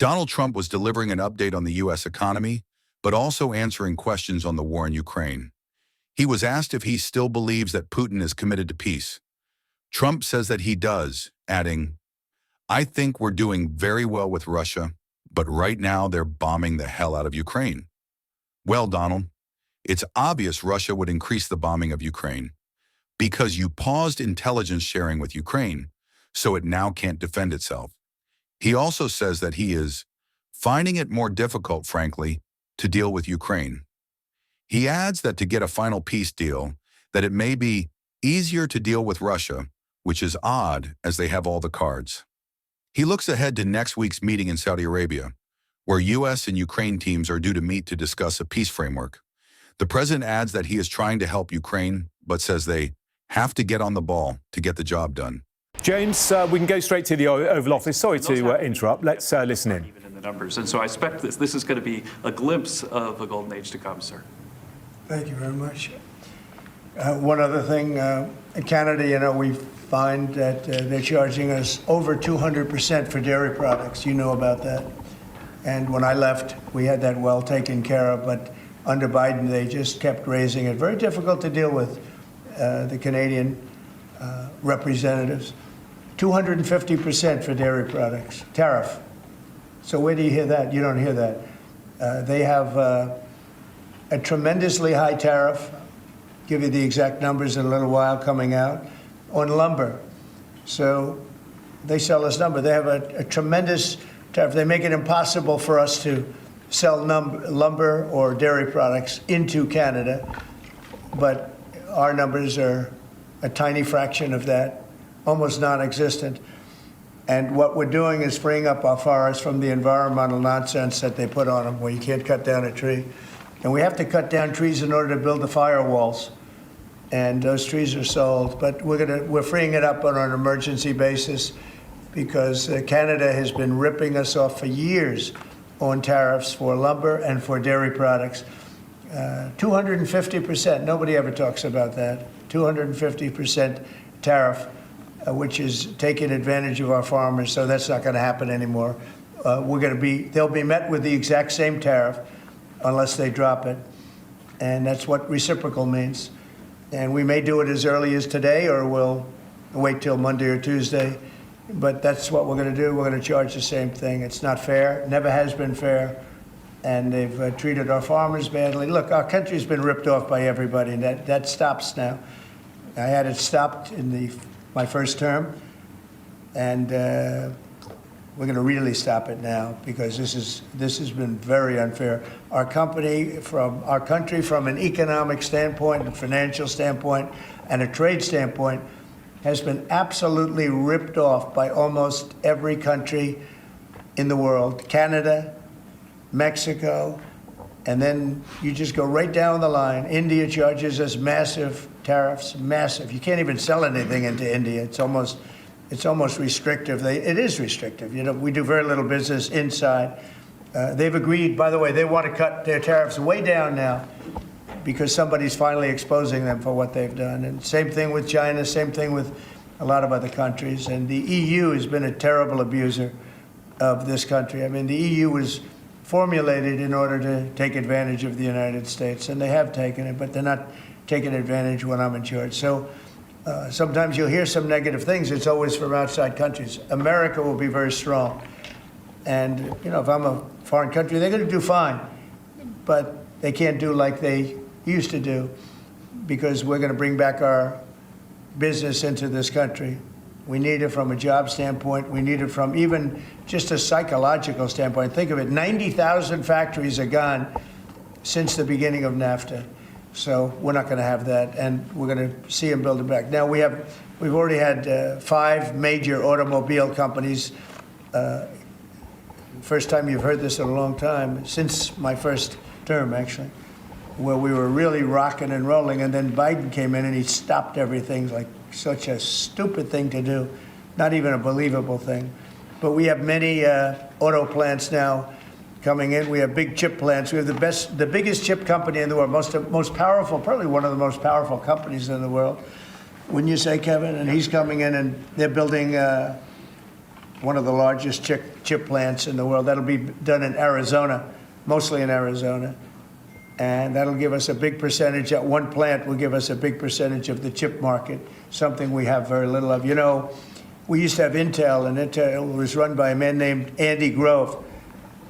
Donald Trump was delivering an update on the U.S. economy, but also answering questions on the war in Ukraine. He was asked if he still believes that Putin is committed to peace. Trump says that he does, adding, "I think we're doing very well with Russia, but right now they're bombing the hell out of Ukraine." Well, Donald, it's obvious Russia would increase the bombing of Ukraine because you paused intelligence sharing with Ukraine, so it now can't defend itself. He also says that he is finding it more difficult, frankly, to deal with Ukraine. He adds that to get a final peace deal, that it may be easier to deal with Russia, which is odd as they have all the cards. He looks ahead to next week's meeting in Saudi Arabia, where U.S. and Ukraine teams are due to meet to discuss a peace framework. The president adds that he is trying to help Ukraine, but says they have to get on the ball to get the job done. James, we can go straight to the Oval Office. Sorry to interrupt. Let's listen in. Even in the numbers. And so I expect this is going to be a glimpse of a golden age to come, sir. Thank you very much. One other thing, in Canada, we find that they're charging us over 200% for dairy products. You know about that. And when I left, we had that well taken care of. But under Biden, they just kept raising it. Very difficult to deal with, the Canadian representatives. 250% for dairy products, tariff. So where do you hear that? You don't hear that. They have a tremendously high tariff. Give you the exact numbers in a little while coming out on lumber. So they sell us lumber. They have a tremendous tariff. They make it impossible for us to sell lumber or dairy products into Canada, but our numbers are a tiny fraction of that, almost non-existent. And what we're doing is freeing up our forests from the environmental nonsense that they put on them, where you can't cut down a tree. And we have to cut down trees in order to build the firewalls. And those trees are sold. But we're freeing it up on an emergency basis because Canada has been ripping us off for years on tariffs for lumber and for dairy products. 250%. Nobody ever talks about that. 250% tariff, which is taking advantage of our farmers. So that's not going to happen anymore. They'll be met with the exact same tariff unless they drop it. And that's what reciprocal means. And we may do it as early as today, or we'll wait till Monday or Tuesday. But that's what we're going to do. We're going to charge the same thing. It's not fair. Never has been fair. And they've treated our farmers badly. Look, our country's been ripped off by everybody, and that stops now. I had it stopped in my first term, and we're going to really stop it now because this has been very unfair. Our country, from an economic standpoint, a financial standpoint, and a trade standpoint, has been absolutely ripped off by almost every country in the world. Canada, Mexico, and then you just go right down the line. India charges us massive tariffs, massive. You can't even sell anything into India. It's almost restrictive. It is restrictive. We do very little business inside. They've agreed, by the way, they want to cut their tariffs way down now because somebody's finally exposing them for what they've done. And same thing with China, same thing with a lot of other countries. And the EU has been a terrible abuser of this country. I mean, the EU was formulated in order to take advantage of the United States, and they have taken it, but they're not taking advantage when I'm in charge. So sometimes you'll hear some negative things. It's always from outside countries. America will be very strong. And, if I'm a foreign country, they're going to do fine, but they can't do like they used to do because we're going to bring back our business into this country. We need it from a job standpoint. We need it from even just a psychological standpoint. Think of it, 90,000 factories are gone since the beginning of NAFTA. So we're not going to have that, and we're going to see them build it back. Now, we've already had 5 major automobile companies. First time you've heard this in a long time, since my first term, actually, where we were really rocking and rolling, and then Biden came in and he stopped everything, like such a stupid thing to do, not even a believable thing. But we have many auto plants now coming in. We have big chip plants. We have the biggest chip company in the world, most powerful, probably one of the most powerful companies in the world. Wouldn't you say, Kevin? And he's coming in, and they're building one of the largest chip plants in the world. That'll be done in Arizona, mostly in Arizona. And that'll give us a big percentage. At one plant will give us a big percentage of the chip market, something we have very little of. You know, we used to have Intel, and Intel was run by a man named Andy Grove.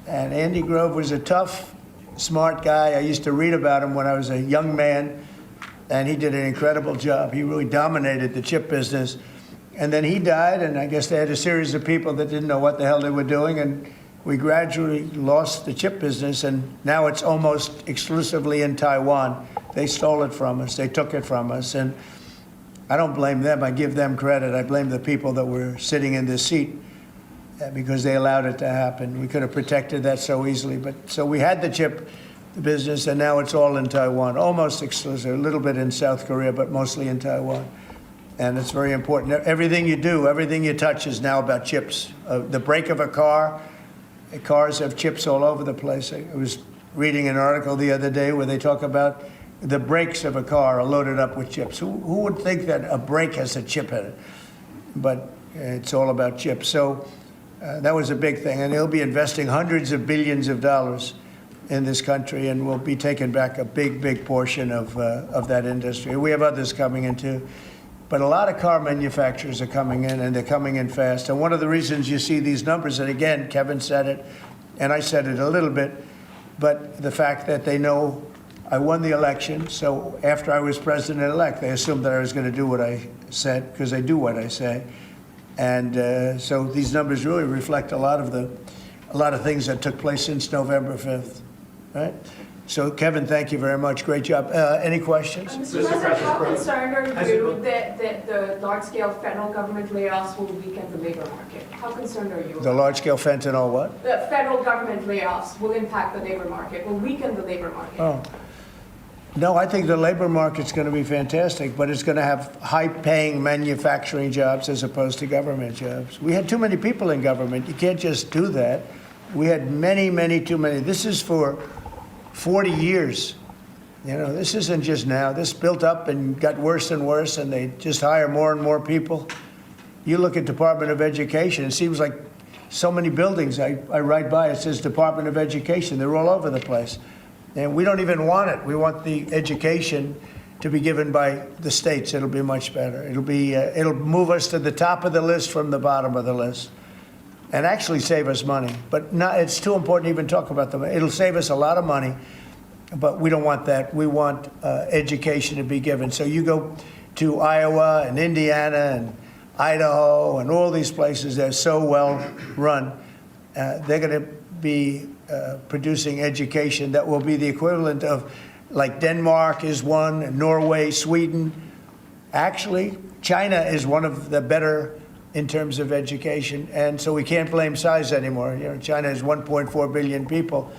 And Andy Grove was a tough, smart guy. I used to read about him when I was a young man, and he did an incredible job. He really dominated the chip business. And then he died, and I guess they had a series of people that didn't know what the hell they were doing, and we gradually lost the chip business, and now it's almost exclusively in Taiwan. They stole it from us. They took it from us, and I don't blame them. I give them credit. I blame the people that were sitting in this seat because they allowed it to happen. We could have protected that so easily, but so we had the chip business, and now it's all in Taiwan, almost exclusive, a little bit in South Korea, but mostly in Taiwan. And it's very important. Everything you do, everything you touch is now about chips. The brake of a car, cars have chips all over the place. I was reading an article the other day where they talk about the brakes of a car are loaded up with chips. Who would think that a brake has a chip in it? But it's all about chips. So that was a big thing. And they'll be investing hundreds of billions of dollars in this country, and we'll be taking back a big, big portion of that industry. We have others coming in too. But a lot of car manufacturers are coming in, and they're coming in fast. And one of the reasons you see these numbers, and again, Kevin said it, and I said it a little bit, but the fact that they know I won the election, so after I was president-elect, they assumed that I was going to do what I said, because I do what I say. And so these numbers really reflect a lot of things that took place since November 5th, right? So, Kevin, thank you very much. Great job. Any questions? Mr. President, how concerned are you that the large-scale federal government layoffs will weaken the labor market? How concerned are you? The large-scale fentanyl what? The federal government layoffs will impact the labor market, will weaken the labor market. Oh. No, I think the labor market's going to be fantastic, but it's going to have high-paying manufacturing jobs as opposed to government jobs. We had too many people in government. You can't just do that. We had too many. This is for 40 years. You know, this isn't just now. This built up and got worse and worse, and they just hire more and more people. You look at Department of Education, it seems like so many buildings I ride by, it says Department of Education. They're all over the place. And we don't even want it. We want the education to be given by the states. It'll be much better. It'll move us to the top of the list from the bottom of the list, and actually save us money. But it's too important to even talk about them. It'll save us a lot of money, but we don't want that. We want education to be given. So you go to Iowa and Indiana and Idaho and all these places that are so well run. They're going to be producing education that will be the equivalent of, like Denmark is one, Norway, Sweden. Actually, China is one of the better in terms of education, and so we can't blame size anymore. You know, China has 1.4 billion people,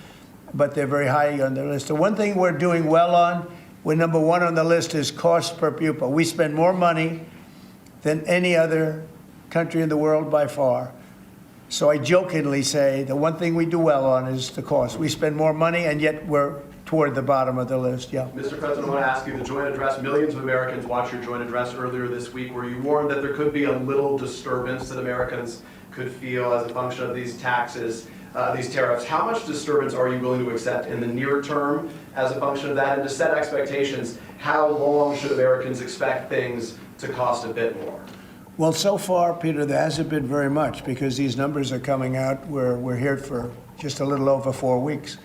but they're very high on the list. The one thing we're doing well on, we're number one on the list, is cost per pupil. We spend more money than any other country in the world by far. So I jokingly say the one thing we do well on is the cost. We spend more money, and yet we're toward the bottom of the list. Yeah. Mr. President, I want to ask you, the joint address, millions of Americans watched your joint address earlier this week where you warned that there could be a little disturbance that Americans could feel as a function of these taxes, these tariffs. How much disturbance are you willing to accept in the near term as a function of that? And to set expectations, how long should Americans expect things to cost a bit more? Well, so far, Peter, there hasn't been very much because these numbers are coming out. We're here for just a little over 4 weeks.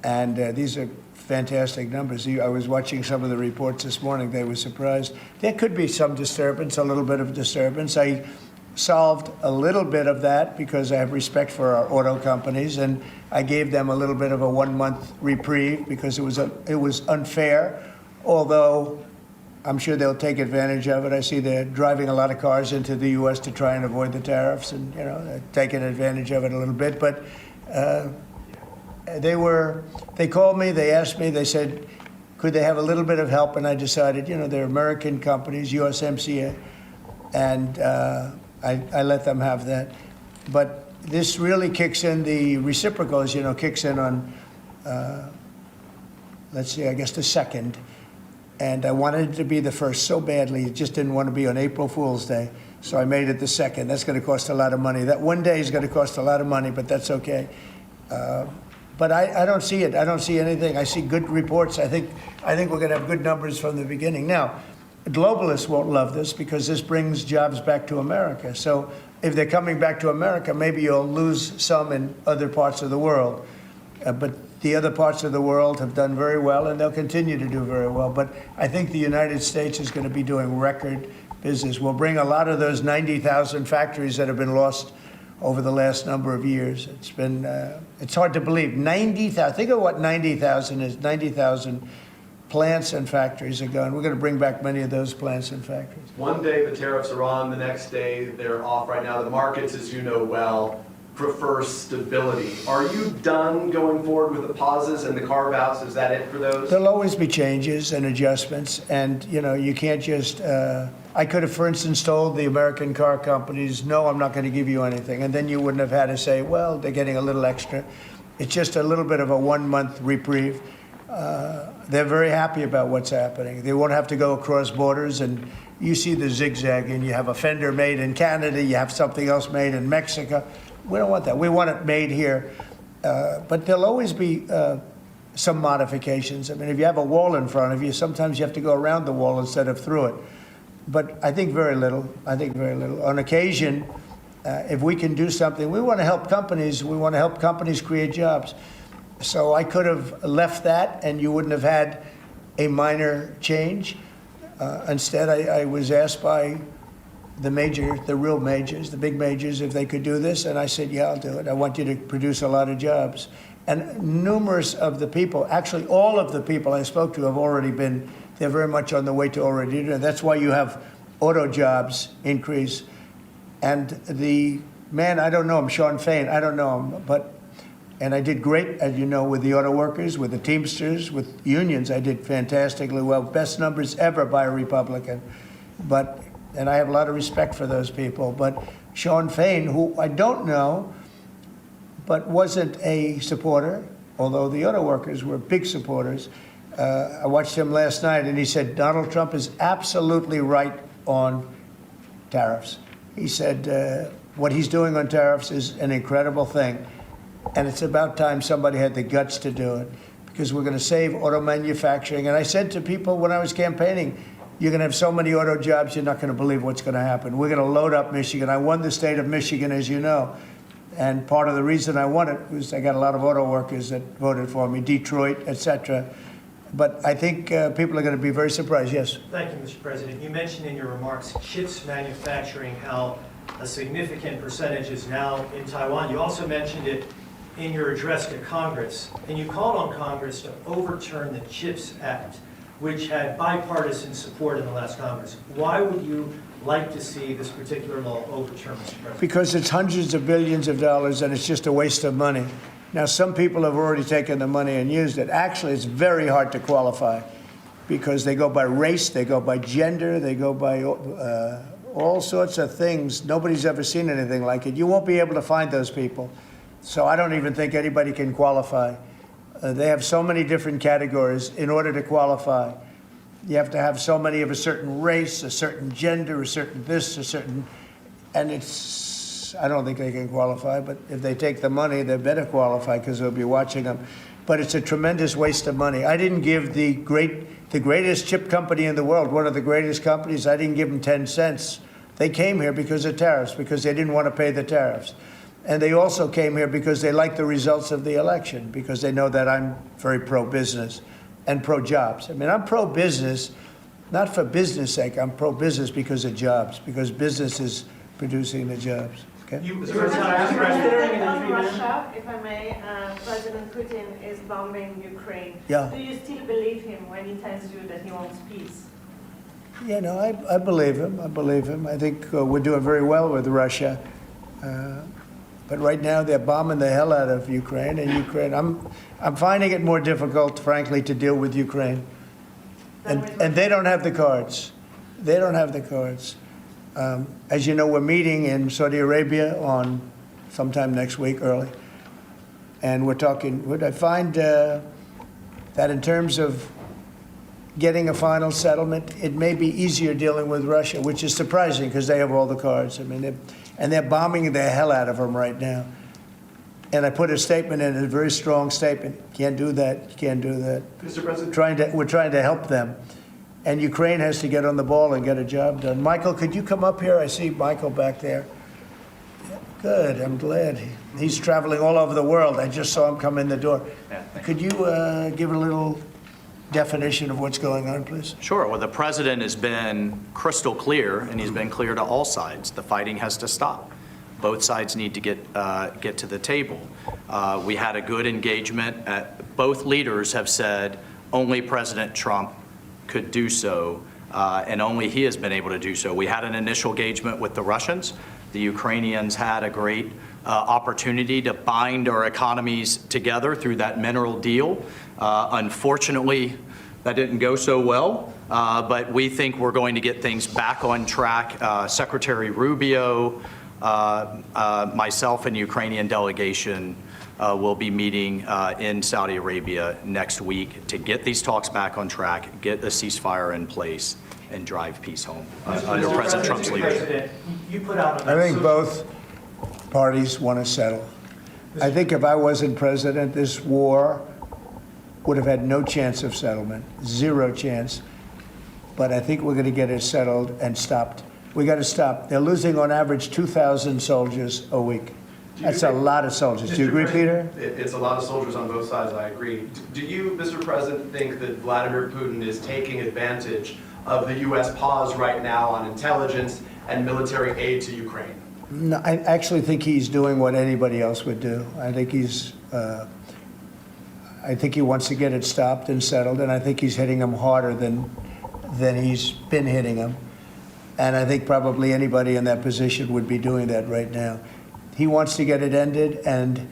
And these are fantastic numbers. I was watching some of the reports this morning. They were surprised. There could be some disturbance, a little bit of disturbance. I solved a little bit of that because I have respect for our auto companies, and I gave them a little bit of a 1-month reprieve because it was unfair, although I'm sure they'll take advantage of it. I see they're driving a lot of cars into the U.S. to try and avoid the tariffs, and they're taking advantage of it a little bit. But they called me, they asked me, they said, could they have a little bit of help? And I decided, they're American companies, USMCA, and I let them have that. But this really kicks in, the reciprocals, kicks in on, let's see, I guess the 2nd. And I wanted it to be the first so badly, just didn't want to be on April Fool's Day. So I made it the second. That's going to cost a lot of money. That one day is going to cost a lot of money, but that's okay. But I don't see it. I don't see anything. I see good reports. I think we're going to have good numbers from the beginning. Now, globalists won't love this because this brings jobs back to America. So if they're coming back to America, maybe you'll lose some in other parts of the world. But the other parts of the world have done very well, and they'll continue to do very well. But I think the United States is going to be doing record business. We'll bring a lot of those 90,000 factories that have been lost over the last number of years. It's been, it's hard to believe. 90,000, think of what 90,000 is. 90,000 plants and factories are gone. We're going to bring back many of those plants and factories. One day the tariffs are on, the next day they're off. Right now the markets, as you know well, prefer stability. Are you done going forward with the pauses and the carve-outs? Is that it for those? There'll always be changes and adjustments, and you can't just. I could have, for instance, told the American car companies, "No, I'm not going to give you anything," and then you wouldn't have had to say, "Well, they're getting a little extra." It's just a little bit of a 1-month reprieve. They're very happy about what's happening. They won't have to go across borders, and you see the zigzag, and you have a fender made in Canada, you have something else made in Mexico. We don't want that. We want it made here. But there'll always be some modifications. I mean, if you have a wall in front of you, sometimes you have to go around the wall instead of through it. But I think very little. I think very little. On occasion, if we can do something, we want to help companies. We want to help companies create jobs. So I could have left that, and you wouldn't have had a minor change. Instead, I was asked by the real majors, the big majors, if they could do this. And I said, yeah, I'll do it. I want you to produce a lot of jobs. And numerous of the people, actually all of the people I spoke to have already been, they're very much on the way to already doing it. That's why you have auto jobs increase. And the man, I don't know him, Sean Fain, I don't know him, and I did great, as you know, with the auto workers, with the Teamsters, with unions. I did fantastically well, best numbers ever by a Republican. And I have a lot of respect for those people. But Sean Fain, who I don't know, but wasn't a supporter, although the auto workers were big supporters. I watched him last night, and he said, Donald Trump is absolutely right on tariffs. He said, what he's doing on tariffs is an incredible thing. And it's about time somebody had the guts to do it, because we're going to save auto manufacturing. And I said to people when I was campaigning, you're going to have so many auto jobs, you're not going to believe what's going to happen. We're going to load up Michigan. I won the state of Michigan, as you know. And part of the reason I won it was I got a lot of auto workers that voted for me, Detroit, et cetera. But I think people are going to be very surprised. Yes? Thank you, Mr. President. You mentioned in your remarks chips manufacturing, how a significant percentage is now in Taiwan. You also mentioned it in your address to Congress, and you called on Congress to overturn the CHIPS Act, which had bipartisan support in the last Congress. Why would you like to see this particular law overturned, Mr. President? Because it's hundreds of billions of dollars, and it's just a waste of money. Now, some people have already taken the money and used it. Actually, it's very hard to qualify because they go by race, they go by gender, they go by all sorts of things. Nobody's ever seen anything like it. You won't be able to find those people. So I don't even think anybody can qualify. They have so many different categories. In order to qualify, you have to have so many of a certain race, a certain gender, a certain this, a certain, and I don't think they can qualify, but if they take the money, they better qualify because they'll be watching them. But it's a tremendous waste of money. I didn't give the greatest chip company in the world, one of the greatest companies, I didn't give them 10 cents. They came here because of tariffs, because they didn't want to pay the tariffs. And they also came here because they like the results of the election, because they know that I'm very pro-business and pro-jobs. I mean, I'm pro-business, not for business sake. I'm pro-business because of jobs, because business is producing the jobs. Okay? Considering on Russia, if I may, President Putin is bombing Ukraine. Yeah. Do you still believe him when he tells you that he wants peace? You know, I believe him. I believe him. I think we're doing very well with Russia. But right now they're bombing the hell out of Ukraine, and I'm finding it more difficult, frankly, to deal with Ukraine. And they don't have the cards. They don't have the cards. As you know, we're meeting in Saudi Arabia on sometime next week, early. And we're talking, I find that in terms of getting a final settlement. It may be easier dealing with Russia, which is surprising because they have all the cards. I mean, they're bombing the hell out of them right now. And I put a statement in, a very strong statement. Can't do that. You can't do that. Mr. President. We're trying to help them. And Ukraine has to get on the ball and get a job done. Michael, could you come up here? I see Michael back there. Good, I'm glad. He's traveling all over the world. I just saw him come in the door. Could you give a little definition of what's going on, please? Sure. Well, the president has been crystal clear, and he's been clear to all sides. The fighting has to stop. Both sides need to get to the table. We had a good engagement. Both leaders have said only President Trump could do so, and only he has been able to do so. We had an initial engagement with the Russians. The Ukrainians had a great opportunity to bind our economies together through that mineral deal. Unfortunately, that didn't go so well, but we think we're going to get things back on track. Secretary Rubio, myself, and the Ukrainian delegation will be meeting in Saudi Arabia next week to get these talks back on track, get a ceasefire in place, and drive peace home under President Trump's leadership. You put out I think both parties want to settle. I think if I wasn't president, this war would have had no chance of settlement, zero chance. But I think we're going to get it settled and stopped. We got to stop. They're losing on average 2,000 soldiers a week. That's a lot of soldiers. Do you agree, Peter? It's a lot of soldiers on both sides, I agree. Do you, Mr. President, think that Vladimir Putin is taking advantage of the U.S. pause right now on intelligence and military aid to Ukraine? No, I actually think he's doing what anybody else would do. I think he wants to get it stopped and settled, and I think he's hitting them harder than he's been hitting them. And I think probably anybody in that position would be doing that right now. He wants to get it ended, and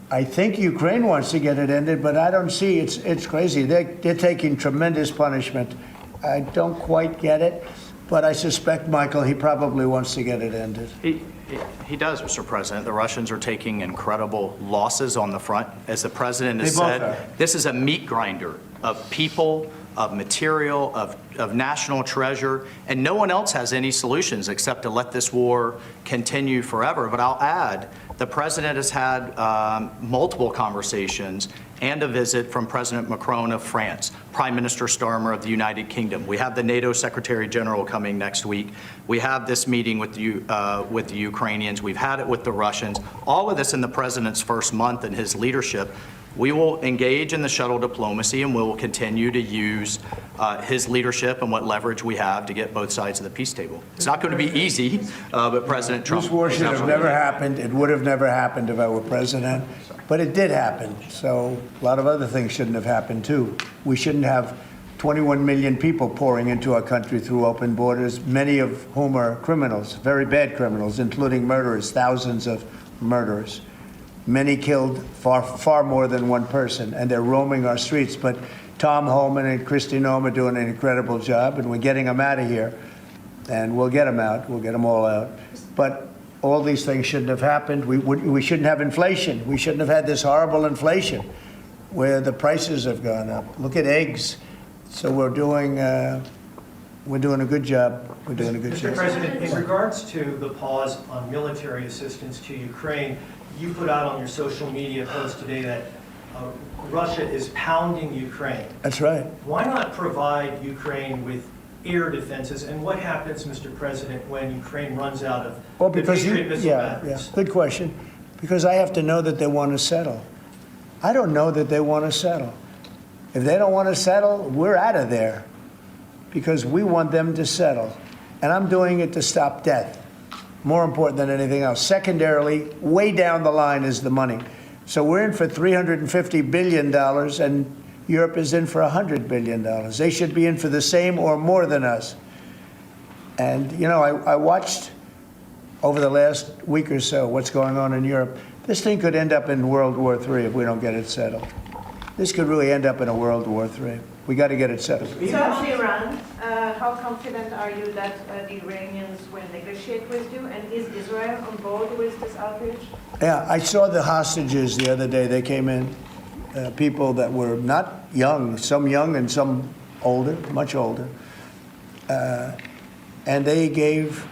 I think Ukraine wants to get it ended, but I don't see, it's crazy. They're taking tremendous punishment. I don't quite get it, but I suspect, Michael, he probably wants to get it ended. He does, Mr. President. The Russians are taking incredible losses on the front. As the president has said, this is a meat grinder of people, of material, of national treasure, and no one else has any solutions except to let this war continue forever. But I'll add, the president has had multiple conversations and a visit from President Macron of France, Prime Minister Starmer of the United Kingdom. We have the NATO Secretary General coming next week. We have this meeting with the Ukrainians. We've had it with the Russians. All of this in the president's first month in his leadership. We will engage in the shuttle diplomacy, and we will continue to use his leadership and what leverage we have to get both sides of the peace table. It's not going to be easy, but President Trump... This war should have never happened. It would have never happened if I were president, but it did happen. So a lot of other things shouldn't have happened, too. We shouldn't have 21 million people pouring into our country through open borders, many of whom are criminals, very bad criminals, including murderers, thousands of murderers. Many killed, far more than one person, and they're roaming our streets. But Tom Homan and Kristi Noem are doing an incredible job, and we're getting them out of here. And we'll get them out. We'll get them all out. But all these things shouldn't have happened. We shouldn't have inflation. We shouldn't have had this horrible inflation where the prices have gone up. Look at eggs. So we're doing a good job. We're doing a good job. Mr. President, in regards to the pause on military assistance to Ukraine, you put out on your social media post today that Russia is pounding Ukraine. That's right. Why not provide Ukraine with air defenses? And what happens, Mr. President, when Ukraine runs out of the Patriot missile batteries? Good question. Because I have to know that they want to settle. I don't know that they want to settle. If they don't want to settle, we're out of there because we want them to settle. And I'm doing it to stop death. More important than anything else. Secondarily, way down the line is the money. So we're in for $350 billion, and Europe is in for $100 billion. They should be in for the same or more than us. And, you know, I watched over the last week or so what's going on in Europe. This thing could end up in World War III if we don't get it settled. This could really end up in a World War III. We got to get it settled. So on Iran, how confident are you that the Iranians will negotiate with you? And is Israel on board with this outrage? Yeah, I saw the hostages the other day. They came in, people that were not young, some young and some older, much older. And they gave,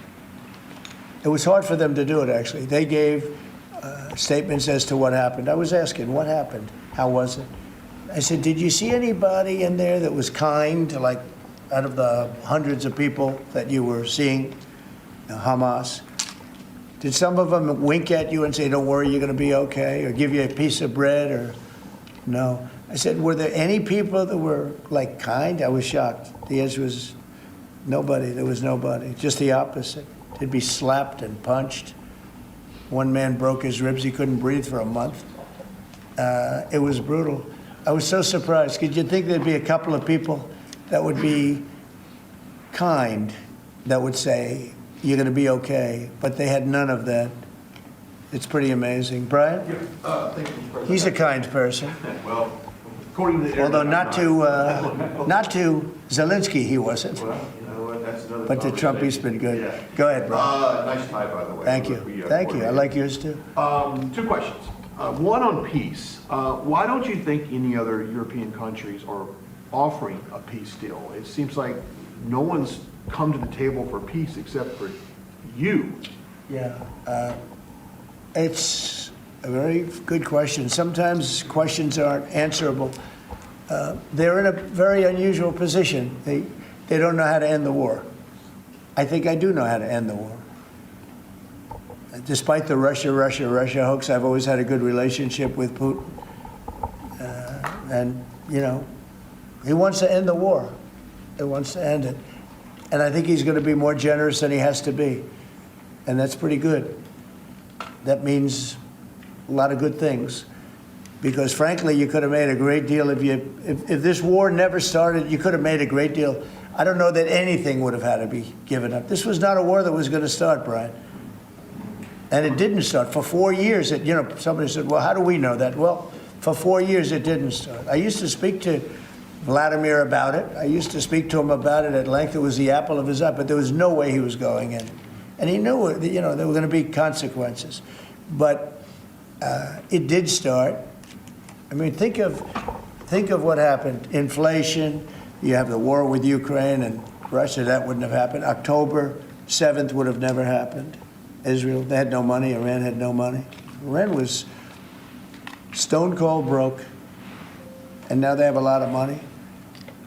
it was hard for them to do it, actually. They gave statements as to what happened. I was asking, what happened? How was it? I said, did you see anybody in there that was kind, like out of the hundreds of people that you were seeing, Hamas? Did some of them wink at you and say, don't worry, you're going to be okay, or give you a piece of bread, or no? I said, were there any people that were, like, kind? I was shocked. The answer was nobody. There was nobody. Just the opposite. They'd be slapped and punched. One man broke his ribs. He couldn't breathe for a month. It was brutal. I was so surprised. Could you think there'd be a couple of people that would be kind, that would say, you're going to be okay, but they had none of that. It's pretty amazing. Brian? Thank you, President. He's a kind person. Well, according to the Although not to Zelensky, he wasn't. Well, you know what, that's another But to Trump, he's been good. Yeah. Go ahead, Brian. Nice tie, by the way. Thank you. Thank you. I like yours, too. Two questions. One on peace. Why don't you think any other European countries are offering a peace deal? It seems like no one's come to the table for peace except for you. Yeah. It's a very good question. Sometimes questions aren't answerable. They're in a very unusual position. They don't know how to end the war. I think I do know how to end the war. Despite the Russia hoax, I've always had a good relationship with Putin. And, you know, he wants to end the war. He wants to end it. And I think he's going to be more generous than he has to be. And that's pretty good. That means a lot of good things. Because frankly, you could have made a great deal if this war never started, you could have made a great deal. I don't know that anything would have had to be given up. This was not a war that was going to start, Brian. And it didn't start. For 4 years, somebody said, well, how do we know that? Well, for 4 years, it didn't start. I used to speak to Vladimir about it. I used to speak to him about it at length. It was the apple of his eye, but there was no way he was going in. And he knew, there were going to be consequences. But it did start. I mean, think of what happened. Inflation, you have the war with Ukraine and Russia, that wouldn't have happened. October 7th would have never happened. Israel, they had no money. Iran had no money. Iran was stone cold broke, and now they have a lot of money.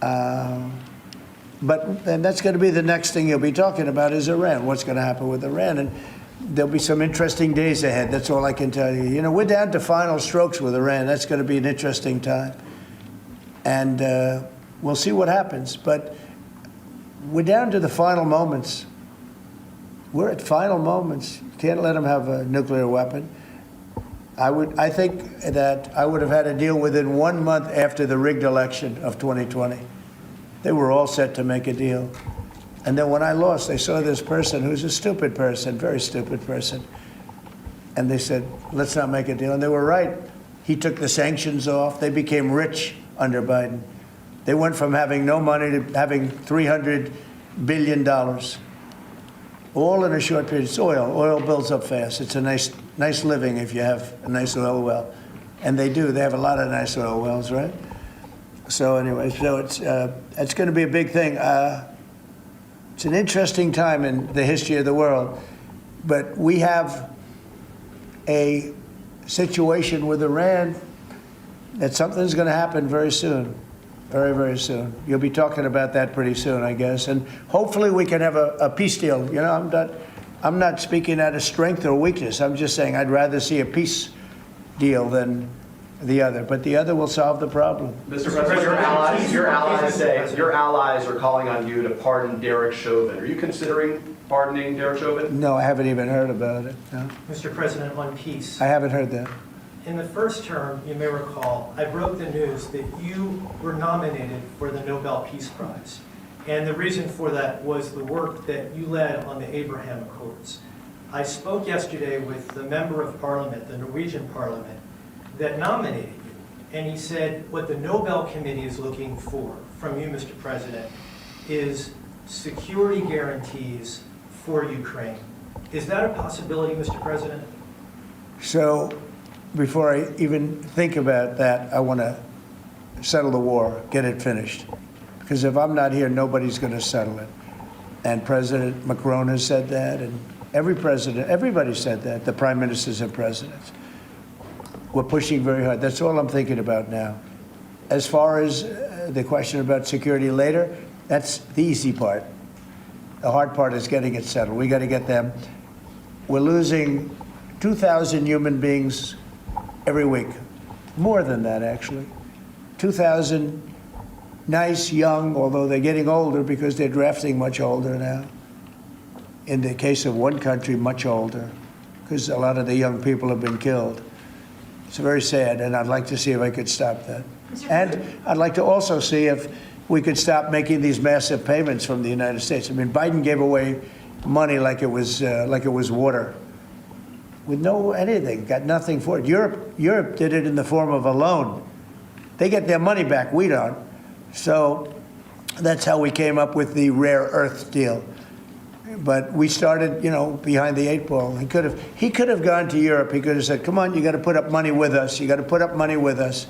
And that's going to be the next thing you'll be talking about is Iran. What's going to happen with Iran? And there'll be some interesting days ahead. That's all I can tell you. You know, we're down to final strokes with Iran. That's going to be an interesting time. And we'll see what happens. But we're down to the final moments. We're at final moments. You can't let them have a nuclear weapon. I think that I would have had a deal within 1 month after the rigged election of 2020. They were all set to make a deal. And then when I lost, they saw this person who's a stupid person, very stupid person. And they said, let's not make a deal. And they were right. He took the sanctions off. They became rich under Biden. They went from having no money to having $300 billion. All in a short period. It's oil. Oil builds up fast. It's a nice living if you have a nice oil well. And they do. They have a lot of nice oil wells, right? So anyway, it's going to be a big thing. It's an interesting time in the history of the world. But we have a situation with Iran that something's going to happen very soon. Very, very soon. You'll be talking about that pretty soon, I guess. And hopefully we can have a peace deal. You know, I'm not speaking out of strength or weakness. I'm just saying I'd rather see a peace deal than the other. But the other will solve the problem. Mr. President, your allies are calling on you to pardon Derek Chauvin. Are you considering pardoning Derek Chauvin? No, I haven't even heard about it. No. Mr. President, on peace. I haven't heard that. In the first term, you may recall, I broke the news that you were nominated for the Nobel Peace Prize. And the reason for that was the work that you led on the Abraham Accords. I spoke yesterday with the member of parliament, the Norwegian parliament, that nominated you. And he said what the Nobel Committee is looking for from you, Mr. President, is security guarantees for Ukraine. Is that a possibility, Mr. President? So before I even think about that, I want to settle the war, get it finished. Because if I'm not here, nobody's going to settle it. And President Macron has said that, and everybody said that, the prime ministers and presidents. We're pushing very hard. That's all I'm thinking about now. As far as the question about security later, that's the easy part. The hard part is getting it settled. We got to get them. We're losing 2,000 human beings every week. More than that, actually. 2,000 nice, young, although they're getting older because they're drafting much older now. In the case of one country, much older, because a lot of the young people have been killed. It's very sad, and I'd like to see if I could stop that. And I'd like to also see if we could stop making these massive payments from the United States. I mean, Biden gave away money like it was water, with no anything, got nothing for it. Europe did it in the form of a loan. They get their money back, we don't. So that's how we came up with the rare earth deal. But we started, behind the 8 ball. He could have gone to Europe. He could have said, "Come on, you got to put up money with us. You got to put up money with us."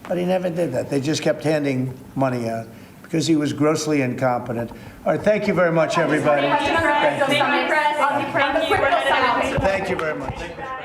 But he never did that. They just kept handing money out because he was grossly incompetent. All right, thank you very much, everybody. Thank you. Thank you very much.